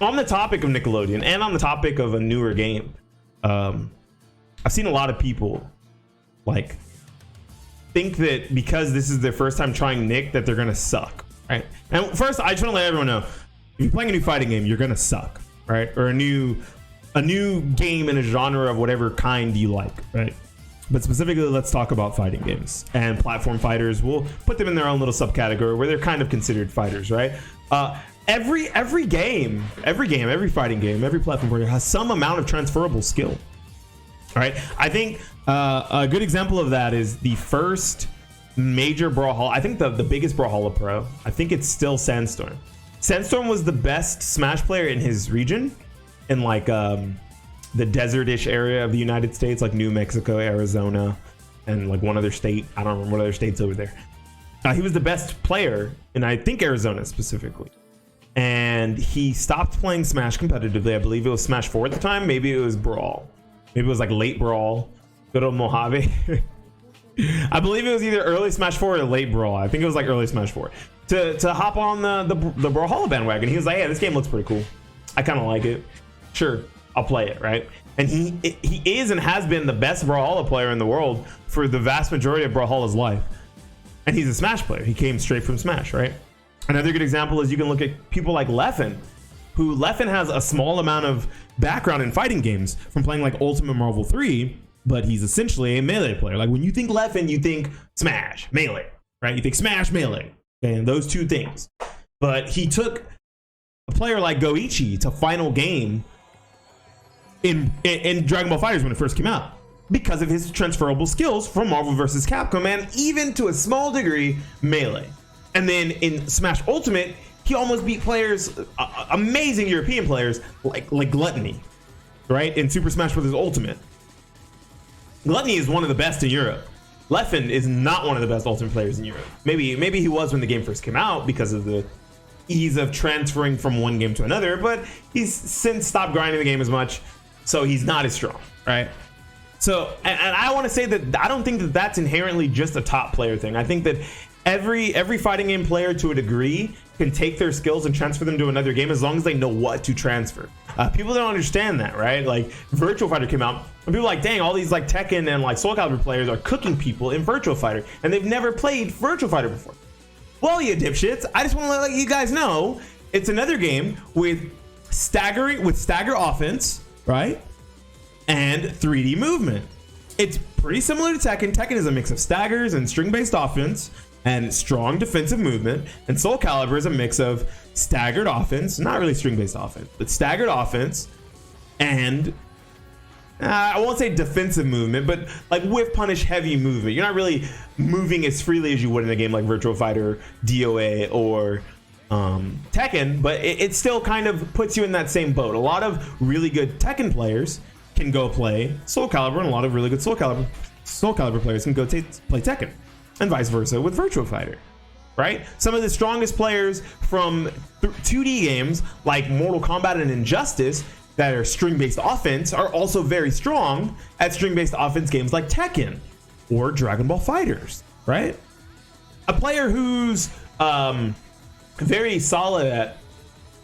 On the topic of Nickelodeon and on the topic of a newer game, I've seen a lot of people like think that because this is their first time trying Nick that they're gonna suck, right? And first, I just want to let everyone know, if you're playing a new fighting game, you're gonna suck, right? Or a new game in a genre of whatever kind you like, right? But specifically, let's talk about fighting games and platform fighters. We'll put them in their own little subcategory where they're kind of considered fighters, right? Every game, every fighting game, every platform fighter has some amount of transferable skill. All right, I think a good example of that is the first major Brawlhalla. I think the biggest Brawlhalla pro. I think it's still Sandstorm. Sandstorm was the best Smash player in his region, in like the desert-ish area of the United States, like New Mexico, Arizona, and like one other state. I don't remember what other states over there. He was the best player in, I think, Arizona specifically. And he stopped playing Smash competitively. I believe it was Smash 4 at the time. Maybe it was Brawl. Maybe it was like late Brawl. Good old Mojave. I believe it was either early Smash 4 or late Brawl. I think it was like early Smash 4. To hop on the Brawlhalla bandwagon. He was like, hey, this game looks pretty cool. I kind of like it. Sure, I'll play it, right? And he is and has been the best Brawlhalla player in the world for the vast majority of Brawlhalla's life. And he's a Smash player. He came straight from Smash, right? Another good example is you can look at people like Leffen, who Leffen has a small amount of background in fighting games from playing like Ultimate Marvel 3, but he's essentially a melee player. Like when you think Leffen, you think Smash, melee, right? You think Smash, melee, okay, and those two things. But he took a player like Goichi to final game in Dragon Ball FighterZ when it first came out because of his transferable skills from Marvel vs. Capcom, and even to a small degree, melee. And then in Smash Ultimate, he almost beat players, amazing European players like Gluttony, right? In Super Smash Bros. Ultimate. Gluttony is one of the best in Europe. Leffen is not one of the best Ultimate players in Europe. Maybe he was when the game first came out because of the ease of transferring from one game to another, but he's since stopped grinding the game as much, so he's not as strong, right? So, and I want to say that I don't think that that's inherently just a top player thing. I think that every fighting game player to a degree can take their skills and transfer them to another game as long as they know what to transfer. People don't understand that, right? Like Virtual Fighter came out and people are like, dang, all these like Tekken and like Soul Calibur players are cooking people in Virtual Fighter and they've never played Virtual Fighter before. Well, you dipshits, I just want to let you guys know it's another game with stagger offense, right? And 3D movement. It's pretty similar to Tekken. Tekken is a mix of staggers and string-based offense and strong defensive movement, and Soul Calibur is a mix of staggered offense, not really string-based offense, but staggered offense and I won't say defensive movement, but like whiff punish heavy movement. You're not really moving as freely as you would in a game like Virtual Fighter, DOA, or Tekken, but it still kind of puts you in that same boat. A lot of really good Tekken players can go play Soul Calibur, and a lot of really good Soul Calibur players can go play Tekken, and vice versa with Virtual Fighter, right? Some of the strongest players from 2D games like Mortal Kombat and Injustice that are string-based offense are also very strong at string-based offense games like Tekken or Dragon Ball FighterZ, right? A player who's very solid at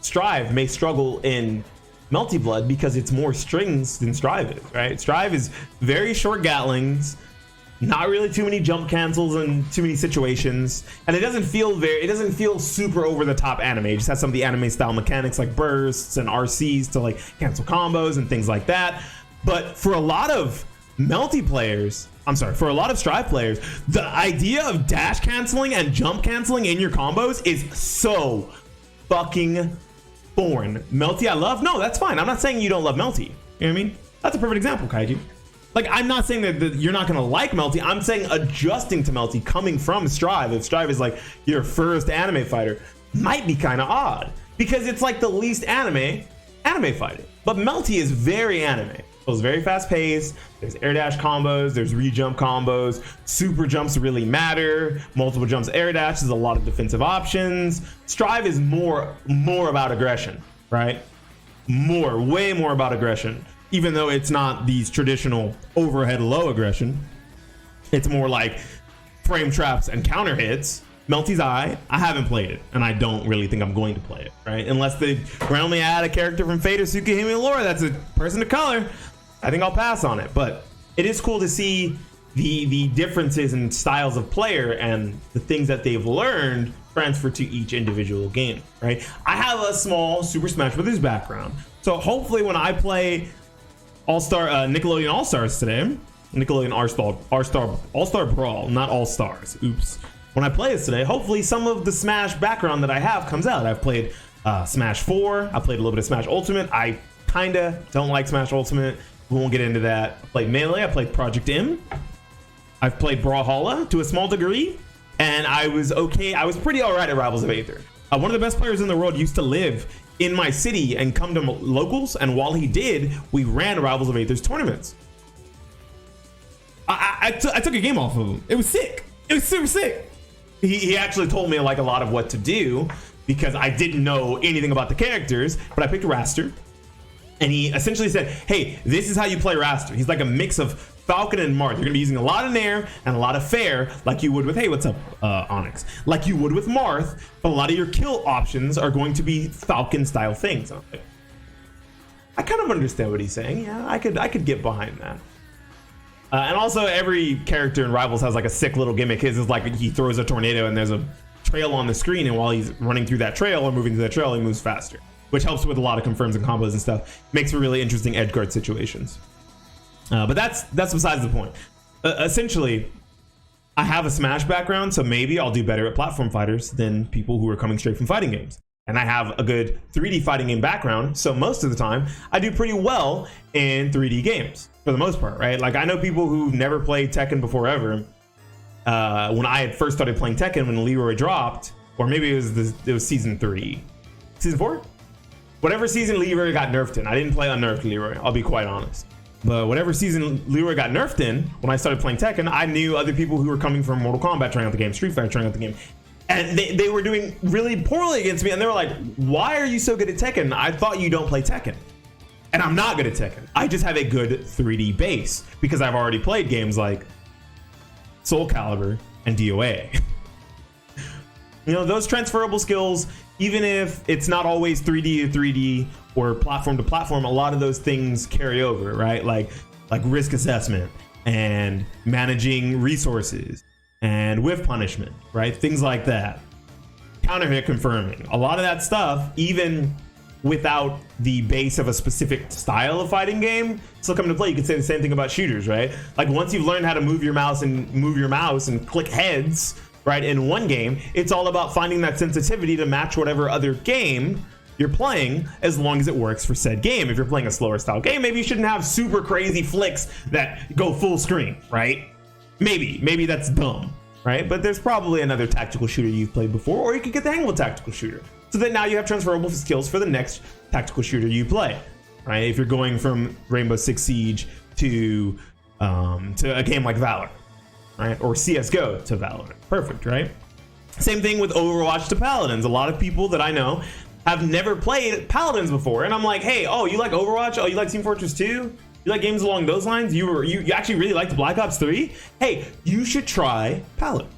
Strive may struggle in Melty Blood because it's more strings than Strive is, right? Strive is very short Gatlings, not really too many jump cancels in too many situations, and it doesn't feel super over the top anime. It just has some of the anime style mechanics like bursts and RCs to like cancel combos and things like that. But for a lot of Melty players, for a lot of Strive players, the idea of dash canceling and jump canceling in your combos is so fucking foreign. Melty I love? No, that's fine. I'm not saying you don't love Melty. You know what I mean? That's a perfect example, Kaiju. Like, I'm not saying that you're not going to like Melty. I'm saying adjusting to Melty coming from Strive, if Strive is like your first anime fighter, might be kind of odd because it's like the least anime fighting. But Melty is very anime. It's very fast paced. There's air dash combos, there's re-jump combos, super jumps really matter, multiple jumps, air dash, there's a lot of defensive options. Strive is more about aggression, right? Way more about aggression. Even though it's not these traditional overhead low aggression, it's more like frame traps and counter hits, Melty's Eye, I haven't played it, and I don't really think I'm going to play it, right? Unless they randomly add a character from Fate or Tsukihime lore that's a person of color, I think I'll pass on it. But it is cool to see the differences in styles of player and the things that they've learned transfer to each individual game, right? I have a small Super Smash Bros. Background, so hopefully when I play All-Star Nickelodeon All-Stars today, Nickelodeon All-Star Brawl, not All-Stars, oops. When I play this today, hopefully some of the Smash background that I have comes out. I've played Smash 4, I played a little bit of Smash Ultimate. I kinda don't like Smash Ultimate, we won't get into that. I played Melee, I played Project M, I've played Brawlhalla to a small degree, and I was okay. I was pretty alright at Rivals of Aether. One of the best players in the world used to live in my city and come to locals, and while he did, we ran Rivals of Aether's tournaments. I took a game off of him. It was sick. It was super sick. He actually told me like a lot of what to do because I didn't know anything about the characters, but I picked Raster, and he essentially said, hey, this is how you play Raster. He's like a mix of Falcon and Marth. You're gonna be using a lot of Nair and a lot of Fair, like you would with, hey, what's up, Onyx? Like you would with Marth, but a lot of your kill options are going to be Falcon style things. I kind of understand what he's saying. Yeah, I could get behind that. And also every character in Rivals has like a sick little gimmick. His is like he throws a tornado and there's a trail on the screen, and while he's running through that trail or moving through that trail, he moves faster, which helps with a lot of confirms and combos and stuff. Makes for really interesting edge guard situations. But that's besides the point. Essentially, I have a Smash background, so maybe I'll do better at platform fighters than people who are coming straight from fighting games. And I have a good 3D fighting game background, so most of the time I do pretty well in 3D games for the most part, right? Like I know people who never played Tekken before ever. When I had first started playing Tekken, when Leroy dropped, or maybe it was season 3, season 4, whatever season Leroy got nerfed in. I didn't play unnerfed Leroy, I'll be quite honest. But whatever season Leroy got nerfed in, when I started playing Tekken, I knew other people who were coming from Mortal Kombat trying out the game, Street Fighter trying out the game, and they were doing really poorly against me, and they were like, why are you so good at Tekken? I thought you don't play Tekken. And I'm not good at Tekken. I just have a good 3D base because I've already played games like Soul Calibur and DOA. You know, those transferable skills, even if it's not always 3D to 3D or platform to platform, a lot of those things carry over, right? Like risk assessment and managing resources and whiff punishment, right? Things like that. Counter hit confirming. A lot of that stuff, even without the base of a specific style of fighting game, still come into play. You could say the same thing about shooters, right? Like once you've learned how to move your mouse and click heads, right, in one game, it's all about finding that sensitivity to match whatever other game you're playing, as long as it works for said game. If you're playing a slower style game, maybe you shouldn't have super crazy flicks that go full screen, right? Maybe that's dumb, right? But there's probably another tactical shooter you've played before, or you could get the hang of a tactical shooter, so that now you have transferable skills for the next tactical shooter you play, right? If you're going from Rainbow Six Siege to a game like Valor, right? Or CSGO to Valorant. Perfect, right? Same thing with Overwatch to Paladins. A lot of people that I know have never played Paladins before, and I'm like, hey, oh, you like Overwatch? Oh, you like Team Fortress 2? You like games along those lines? You actually really liked Black Ops 3? Hey, you should try Paladin.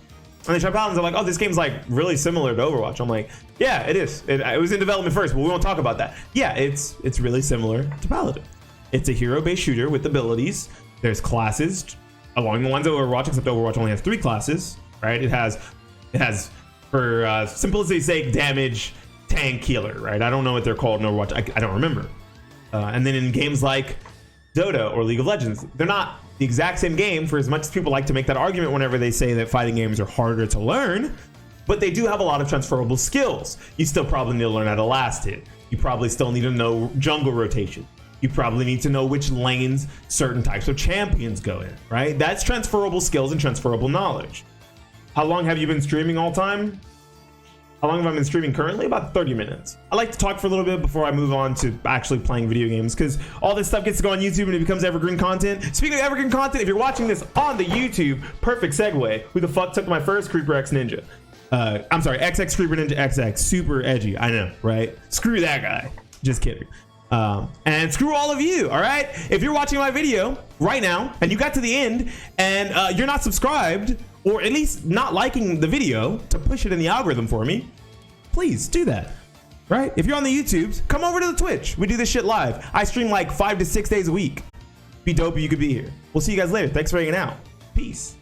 And they try Paladins. I'm like, oh, this game's like really similar to Overwatch. I'm like, yeah, it is. It was in development first, but we won't talk about that. Yeah, it's really similar to Paladin. It's a hero-based shooter with abilities. There's classes along the lines of Overwatch, except Overwatch only has 3 classes, right? It has for simplicity's sake, damage, tank, healer, right? I don't know what they're called in Overwatch. I don't remember. And then in games like Dota or League of Legends, they're not the exact same game, for as much as people like to make that argument whenever they say that fighting games are harder to learn, but they do have a lot of transferable skills. You still probably need to learn how to last hit. You probably still need to know jungle rotation. You probably need to know which lanes certain types of champions go in, right? That's transferable skills and transferable knowledge. How long have you been streaming all time? How long have I been streaming currently? About 30 minutes. I like to talk for a little bit before I move on to actually playing video games, because all this stuff gets to go on YouTube and it becomes evergreen content. Speaking of evergreen content, if you're watching this on the YouTube, perfect segue. Who the fuck took my first Creeper X Ninja? I'm sorry, XX Creeper Ninja XX. Super edgy, I know, right? Screw that guy. Just kidding. And screw all of you, all right? If you're watching my video right now and you got to the end and you're not subscribed, or at least not liking the video to push it in the algorithm for me, please do that. Right? If you're on the YouTubes, come over to the Twitch. We do this shit live. I stream like 5 to 6 days a week. Be dope if you could be here. We'll see you guys later. Thanks for hanging out. Peace.